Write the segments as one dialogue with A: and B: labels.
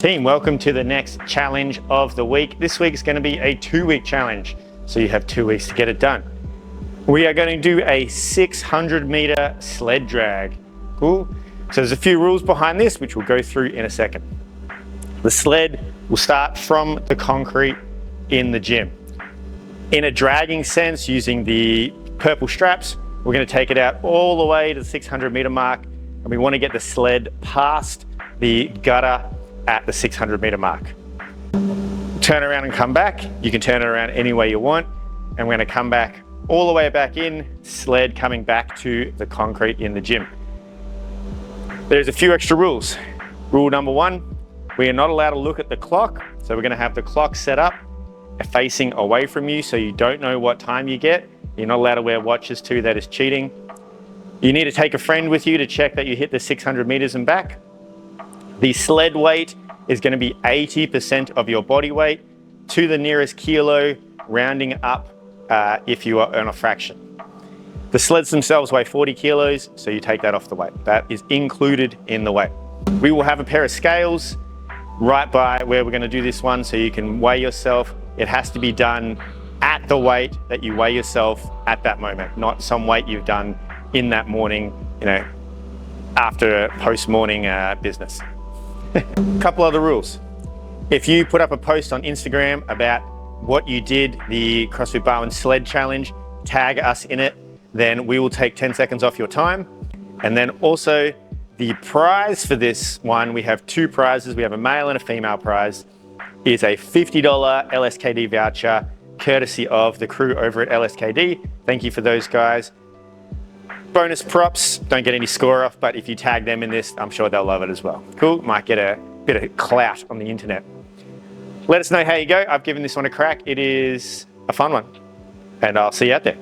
A: Team, welcome to the next challenge of the week. This week is going to be a 2-week challenge, so you have 2 weeks to get it done. We are going to do a 600-meter sled drag. Cool. So there's a few rules behind this, which we'll go through in a second. The sled will start from the concrete in the gym. In a dragging sense, using the purple straps, we're going to take it out all the way to the 600-meter mark, and we want to get the sled past the gutter at the 600-meter mark. Turn around and come back. You can turn it around any way you want. And we're going to come back all the way back in, sled coming back to the concrete in the gym. There's a few extra rules. Rule number 1, we are not allowed to look at the clock. So we're going to have the clock set up facing away from you so you don't know what time you get. You're not allowed to wear watches too, that is cheating. You need to take a friend with you to check that you hit the 600 meters and back. The sled weight is going to be 80% of your body weight to the nearest kilo, rounding up if you are on a fraction. The sleds themselves weigh 40 kilos, so you take that off the weight. That is included in the weight. We will have a pair of scales right by where we're going to do this one so you can weigh yourself. It has to be done at the weight that you weigh yourself at that moment, not some weight you've done in that morning, after post-morning business. Couple other rules. If you put up a post on Instagram about what you did, the CrossFit Barwon sled challenge, tag us in it, then we will take 10 seconds off your time. And then also the prize for this one, we have 2 prizes. We have a male and a female prize. Is a $50 LSKD voucher, courtesy of the crew over at LSKD. Thank you for those guys. Bonus props, don't get any score off, but if you tag them in this, I'm sure they'll love it as well. Cool, might get a bit of clout on the internet. Let us know how you go. I've given this one a crack. It is a fun one, and I'll see you out there.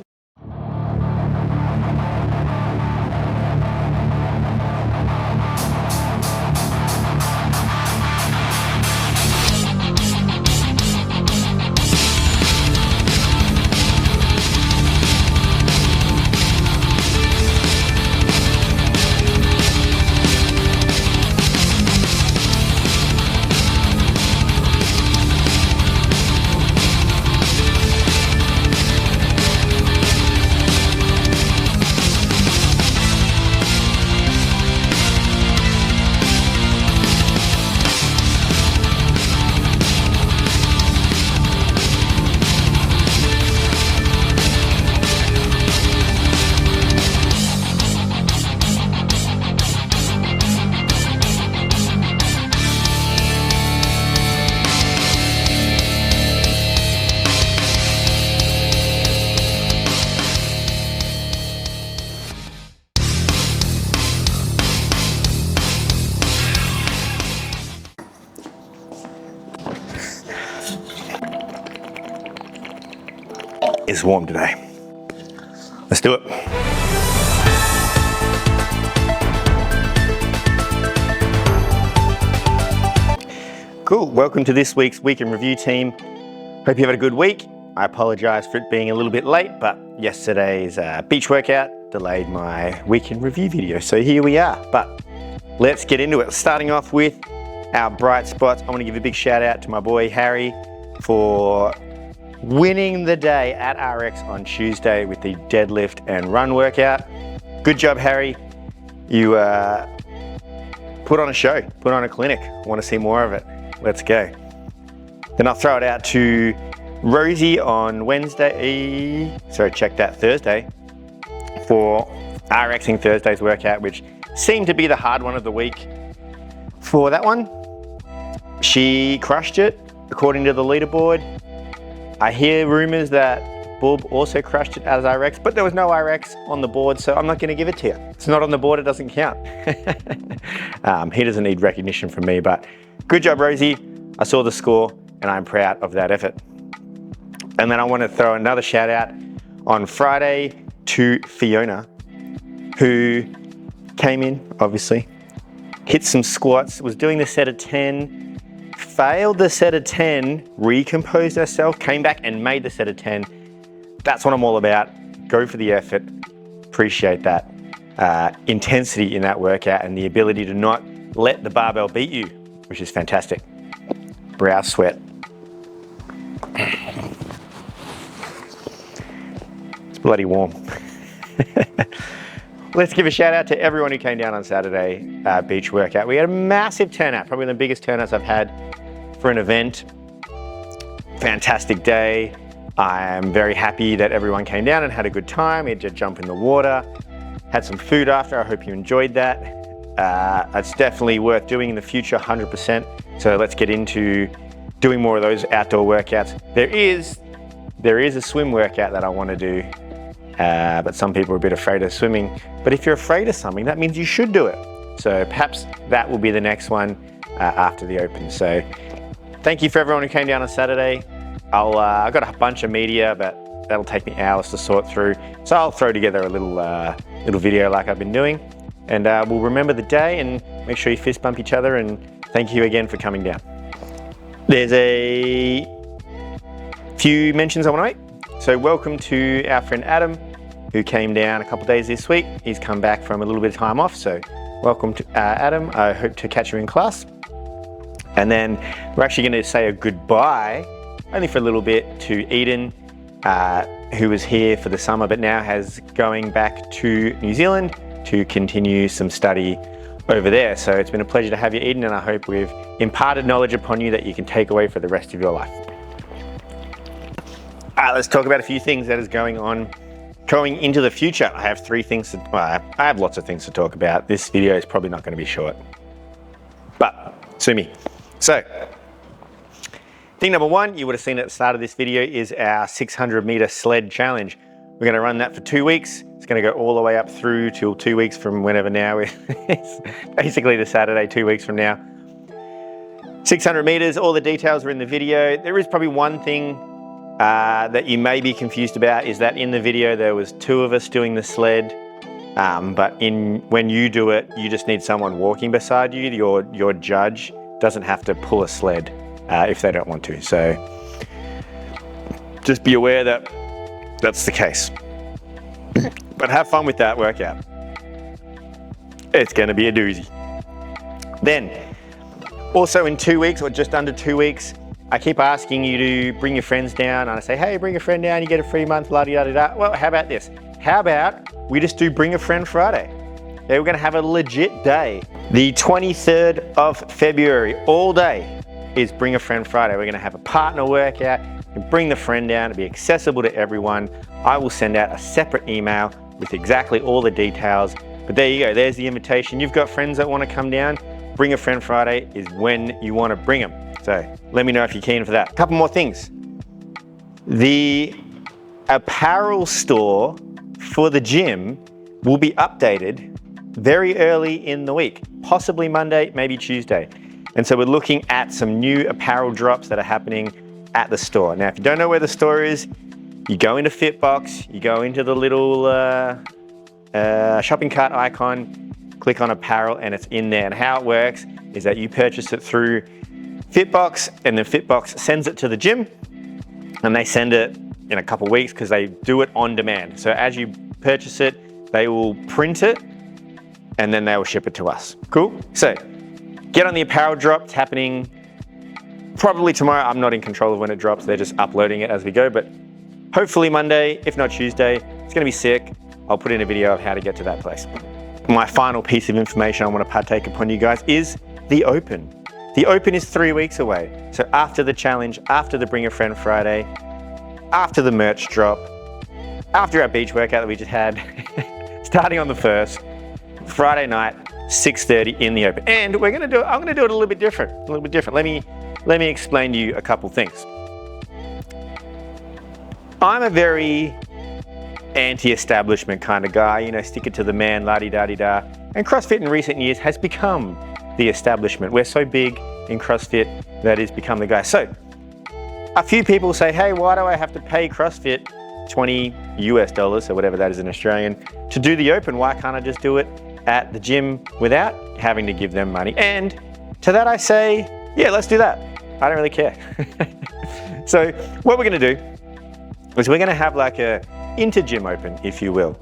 A: It's warm today. Let's do it. Cool, welcome to this week's Week in Review, team. Hope you had a good week. I apologize for it being a little bit late, but yesterday's beach workout delayed my Week in Review video, so here we are. But let's get into it. Starting off with our bright spots, I want to give a big shout out to my boy Harry for winning the day at RX on Tuesday with the deadlift and run workout. Good job, Harry. You put on a show, put on a clinic. I want to see more of it. Let's go. Then I'll throw it out to Rosie on Thursday for RXing Thursday's workout, which seemed to be the hard one of the week. For that one, she crushed it according to the leaderboard. I hear rumors that Bub also crushed it as RX, but there was no RX on the board, so I'm not going to give it to you. It's not on the board, it doesn't count. He doesn't need recognition from me, but good job, Rosie. I saw the score, and I'm proud of that effort. And then I want to throw another shout out on Friday to Fiona, who came in, obviously, hit some squats, was doing the set of 10, failed the set of 10, recomposed herself, came back and made the set of 10. That's what I'm all about. Go for the effort. Appreciate that intensity in that workout and the ability to not let the barbell beat you. which is fantastic. Brow sweat. It's bloody warm. Let's give a shout out to everyone who came down on Saturday beach workout. We had a massive turnout, probably the biggest turnouts I've had for an event. Fantastic day. I'm very happy that everyone came down and had a good time. We had to jump in the water, had some food after. I hope you enjoyed that. It's definitely worth doing in the future, 100%. So let's get into doing more of those outdoor workouts. There is a swim workout that I want to do, but some people are a bit afraid of swimming. But if you're afraid of something, that means you should do it. So perhaps that will be the next one after the Open. So thank you for everyone who came down on Saturday. I've got a bunch of media, but that'll take me hours to sort through. So I'll throw together a little video like I've been doing, and we'll remember the day and make sure you fist bump each other, and thank you again for coming down. There's a few mentions I want to make. So welcome to our friend Adam, who came down a couple of days this week. He's come back from a little bit of time off, so welcome to Adam. I hope to catch you in class. And then we're actually going to say a goodbye, only for a little bit, to Eden, who was here for the summer but now has going back to New Zealand to continue some study over there. So it's been a pleasure to have you, Eden, and I hope we've imparted knowledge upon you that you can take away for the rest of your life. Let's talk about a few things that is going on going into the future. I have three things I have lots of things to talk about. This video is probably not going to be short, but sue me. So thing number one, you would have seen at the start of this video, is our 600 meter sled challenge. We're going to run that for 2 weeks. It's going to go all the way up through till 2 weeks from whenever now. It's basically the Saturday, 2 weeks from now. 600 meters, all the details are in the video. There is probably one thing that you may be confused about, is that in the video there was 2 of us doing the sled, but when you do it, you just need someone walking beside you. Your judge doesn't have to pull a sled if they don't want to. So just be aware that that's the case. But have fun with that workout. It's going to be a doozy. Then, also in 2 weeks, or just under 2 weeks, I keep asking you to bring your friends down, and I say, hey, bring a friend down, you get a free month, la-di-da-di-da. Well, how about this? How about we just do Bring a Friend Friday? Yeah, we're going to have a legit day. The 23rd of February, all day, is Bring a Friend Friday. We're going to have a partner workout, and bring the friend down to be accessible to everyone. I will send out a separate email with exactly all the details. But there you go, there's the invitation. You've got friends that want to come down. Bring a Friend Friday is when you want to bring them. So let me know if you're keen for that. A couple more things. The apparel store for the gym will be updated very early in the week, possibly Monday, maybe Tuesday. And so we're looking at some new apparel drops that are happening at the store. Now, if you don't know where the store is, you go into Fitbox, you go into the little shopping cart icon, click on apparel, and it's in there. And how it works is that you purchase it through Fitbox, and then Fitbox sends it to the gym, and they send it in a couple weeks because they do it on demand. So as you purchase it, they will print it, and then they will ship it to us. Cool? So get on the apparel drop. It's happening probably tomorrow. I'm not in control of when it drops. They're just uploading it as we go, but hopefully Monday, if not Tuesday. It's going to be sick. I'll put in a video of how to get to that place. My final piece of information I want to partake upon you guys is the Open. The Open is 3 weeks away. So after the challenge, after the Bring a Friend Friday, after the merch drop, after our beach workout that we just had, starting on the 1st, Friday night, 6:30 in the Open. And I'm going to do it a little bit different. Let me explain to you a couple things. I'm a very anti-establishment kind of guy, you know, stick it to the man, la-di-da-di-da. And CrossFit in recent years has become the establishment. We're so big in CrossFit that it's become the guy. So a few people say, hey, why do I have to pay CrossFit $20 US, or whatever that is in Australian, to do the Open? Why can't I just do it at the gym without having to give them money? And to that I say, yeah, let's do that. I don't really care. So what we're going to do is we're going to have like a inter-gym Open, if you will.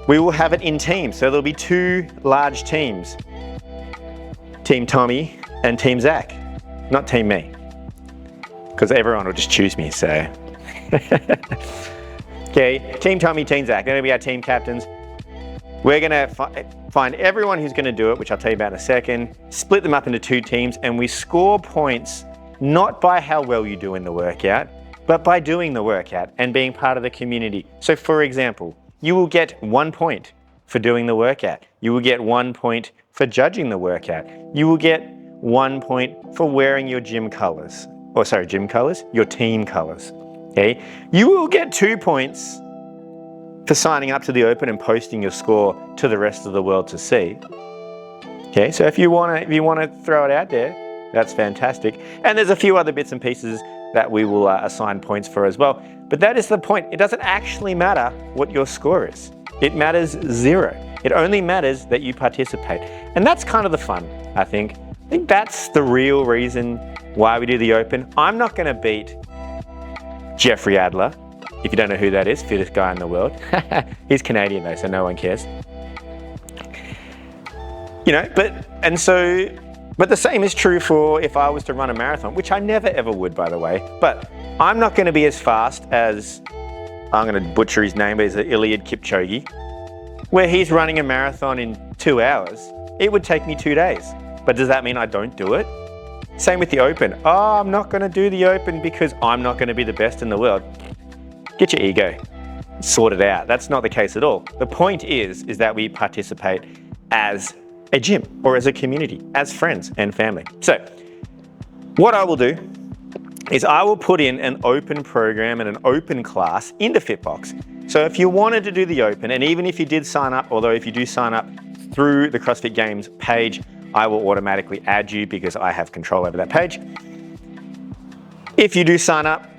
A: We will have it in teams. So there'll be 2 large teams. Team Tommy and Team Zach, not Team me, because everyone will just choose me, so. Okay, Team Tommy, Team Zach, they're gonna be our team captains. We're gonna find everyone who's gonna do it, which I'll tell you about in a second, split them up into 2 teams, and we score points not by how well you do in the workout, but by doing the workout and being part of the community. So for example, you will get 1 point for doing the workout. You will get 1 point for judging the workout. You will get 1 point for wearing your gym colors, your team colors, okay? You will get 2 points for signing up to the Open and posting your score to the rest of the world to see. Okay, so if you wanna throw it out there, that's fantastic. And there's a few other bits and pieces that we will assign points for as well. But that is the point. It doesn't actually matter what your score is. It matters 0. It only matters that you participate. And that's kind of the fun, I think. I think that's the real reason why we do the Open. I'm not gonna beat Jeffrey Adler. If you don't know who that is, fittest guy in the world. He's Canadian though, so no one cares. You know, but the same is true for if I was to run a marathon, which I never ever would, by the way. But I'm not going to be as fast as, I'm going to butcher his name, but it's Eliud Kipchoge, where he's running a marathon in 2 hours. It would take me 2 days. But does that mean I don't do it? Same with the Open. Oh, I'm not going to do the Open because I'm not going to be the best in the world. Get your ego sorted out. That's not the case at all. The point is that we participate as a gym or as a community, as friends and family. So what I will do is I will put in an Open program and an Open class into Fitbox. So if you wanted to do the Open, and even if you did sign up, although if you do sign up through the CrossFit Games page, I will automatically add you because I have control over that page. If you do sign up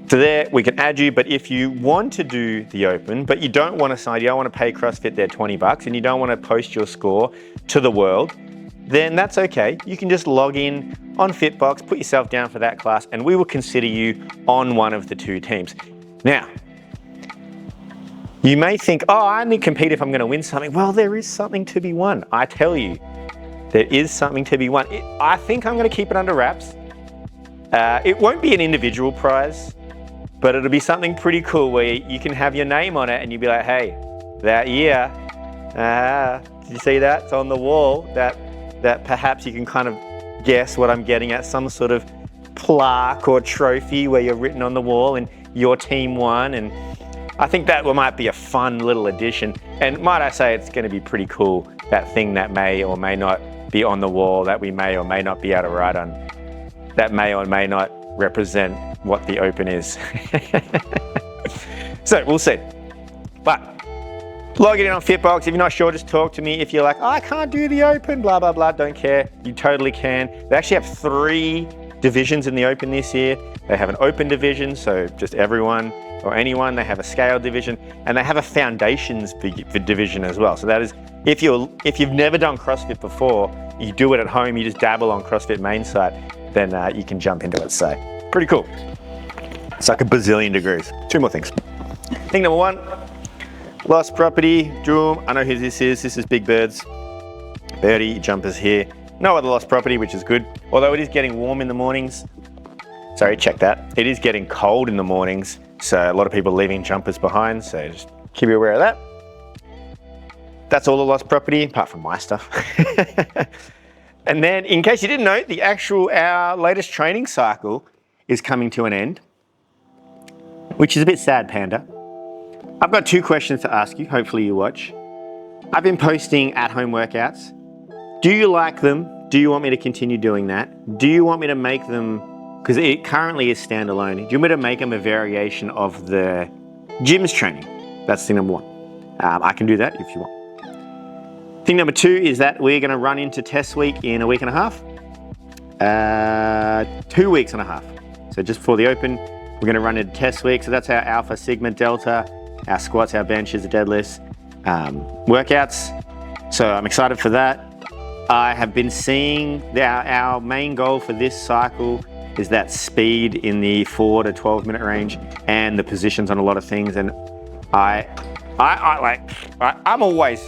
A: to there, we can add you, but if you want to do the Open, but you don't want to sign, you don't want to pay CrossFit their $20 and you don't want to post your score to the world, then that's okay. You can just log in on Fitbox, put yourself down for that class, and we will consider you on one of the 2 teams. Now, you may think, oh, I only compete if I'm going to win something. Well, there is something to be won. I tell you, there is something to be won. I think I'm going to keep it under wraps. It won't be an individual prize, but it'll be something pretty cool where you can have your name on it and you'll be like, hey, that year, did you see that? It's on the wall. That perhaps you can kind of guess what I'm getting at, some sort of plaque or trophy where you're written on the wall and your team won. And I think that might be a fun little addition. And might I say, it's going to be pretty cool, that thing that may or may not be on the wall, that we may or may not be able to write on, that may or may not represent what the Open is. So we'll see. But log it in on Fitbox. If you're not sure, just talk to me. If you're like, oh, I can't do the Open, blah, blah, blah, don't care. You totally can. They actually have 3 divisions in the Open this year. They have an Open division, so just everyone or anyone. They have a scale division, and they have a foundations division as well. So that is, if you've never done CrossFit before, you do it at home, you just dabble on CrossFit main site, then you can jump into it. So pretty cool. It's like a bazillion degrees. 2 more things. Thing number 1, lost property, Joom. I know who this is. This is Big Bird's birdie jumpers here. No other lost property, which is good. Although it is getting warm in the mornings. Sorry, check that. It is getting cold in the mornings. So a lot of people are leaving jumpers behind. So just keep you aware of that. That's all the lost property, apart from my stuff. And then, in case you didn't know, our latest training cycle is coming to an end, which is a bit sad, Panda. I've got 2 questions to ask you. Hopefully you watch. I've been posting at-home workouts. Do you like them? Do you want me to continue doing that? Do you want me to make them, because it currently is standalone, do you want me to make them a variation of the gym's training? That's thing number 1. I can do that if you want. Thing number 2 is that we're going to run into test week in a week and a half. 2 weeks and a half. So just before the Open, we're going to run into test week. So that's our Alpha, Sigma, Delta, our squats, our benches, the deadlifts, workouts. So I'm excited for that. I have been seeing our main goal for this cycle is that speed in the 4 to 12 minute range and the positions on a lot of things. And I'm always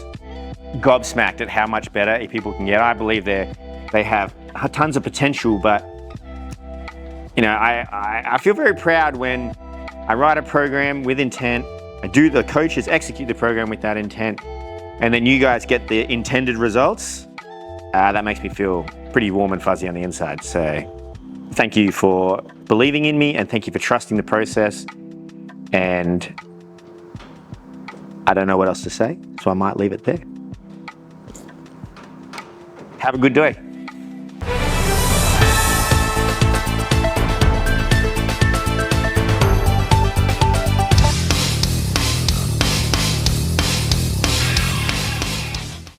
A: gobsmacked at how much better people can get. I believe they have tons of potential, but you know, I feel very proud when I write a program with intent, the coaches execute the program with that intent, and then you guys get the intended results. That makes me feel pretty warm and fuzzy on the inside. So thank you for believing in me, and thank you for trusting the process. And I don't know what else to say, so I might leave it there. Have a good day.